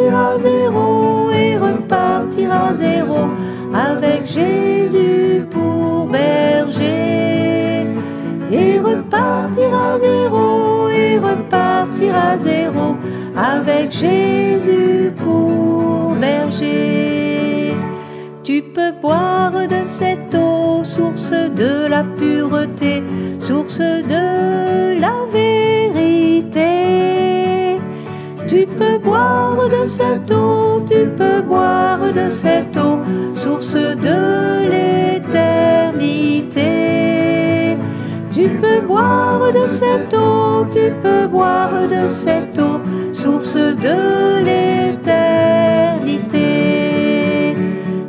repartir à zéro et repartir à zéro avec Jésus pour berger. Et repartir à zéro et repartir à zéro avec Jésus pour berger. Tu peux boire de cette eau, source de la pureté, source de la vérité. Tu peux boire de cette eau, tu peux boire de cette eau, source de l'éternité. Tu peux boire de cette eau, tu peux boire de cette eau, source de l'éternité.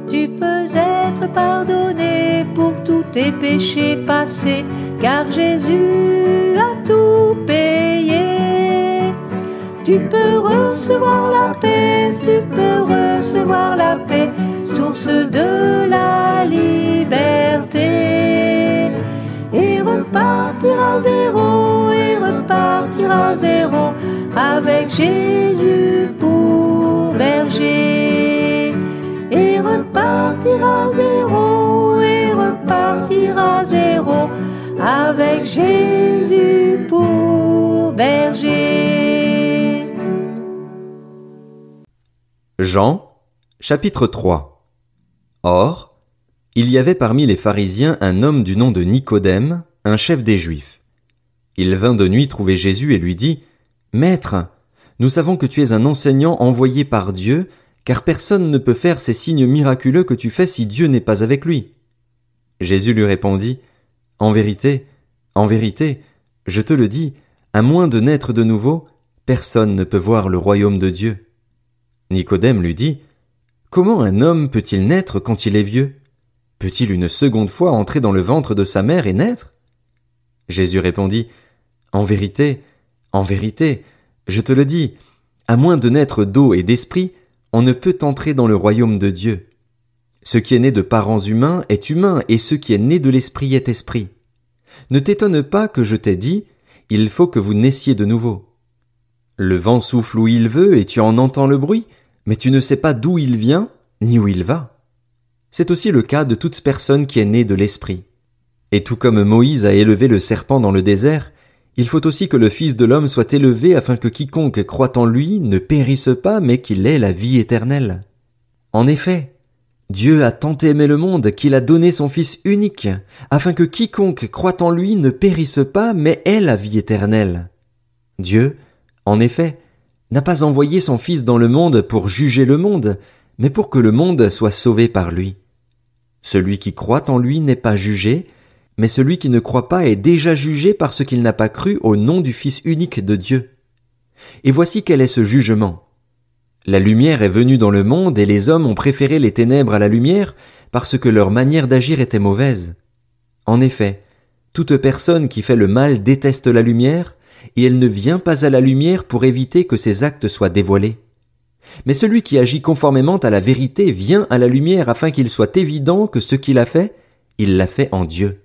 Tu peux être pardonné pour tous tes péchés passés, car Jésus a tout payé. Tu peux recevoir la paix, tu peux recevoir la paix, source de la liberté. Et repartir à zéro, et repartir à zéro, avec Jésus pour berger. Et repartir à zéro, et repartir à zéro, avec Jésus pour berger. Jean, chapitre 3. Or, il y avait parmi les pharisiens un homme du nom de Nicodème, un chef des Juifs. Il vint de nuit trouver Jésus et lui dit : « Maître, nous savons que tu es un enseignant envoyé par Dieu, car personne ne peut faire ces signes miraculeux que tu fais si Dieu n'est pas avec lui. » Jésus lui répondit : « En vérité, je te le dis, à moins de naître de nouveau, personne ne peut voir le royaume de Dieu. » Nicodème lui dit : « Comment un homme peut-il naître quand il est vieux ? Peut-il une seconde fois entrer dans le ventre de sa mère et naître ? » Jésus répondit : « En vérité, je te le dis, à moins de naître d'eau et d'esprit, on ne peut entrer dans le royaume de Dieu. Ce qui est né de parents humains est humain, et ce qui est né de l'esprit est esprit. Ne t'étonne pas que je t'ai dit, il faut que vous naissiez de nouveau. Le vent souffle où il veut, et tu en entends le bruit, mais tu ne sais pas d'où il vient, ni où il va. C'est aussi le cas de toute personne qui est née de l'esprit. Et tout comme Moïse a élevé le serpent dans le désert, il faut aussi que le Fils de l'homme soit élevé afin que quiconque croit en lui ne périsse pas, mais qu'il ait la vie éternelle. En effet, Dieu a tant aimé le monde qu'il a donné son Fils unique, afin que quiconque croit en lui ne périsse pas, mais ait la vie éternelle. Dieu, en effet, n'a pas envoyé son Fils dans le monde pour juger le monde, mais pour que le monde soit sauvé par lui. Celui qui croit en lui n'est pas jugé, mais celui qui ne croit pas est déjà jugé parce qu'il n'a pas cru au nom du Fils unique de Dieu. Et voici quel est ce jugement. La lumière est venue dans le monde et les hommes ont préféré les ténèbres à la lumière parce que leur manière d'agir était mauvaise. En effet, toute personne qui fait le mal déteste la lumière et elle ne vient pas à la lumière pour éviter que ses actes soient dévoilés. Mais celui qui agit conformément à la vérité vient à la lumière afin qu'il soit évident que ce qu'il a fait, il l'a fait en Dieu.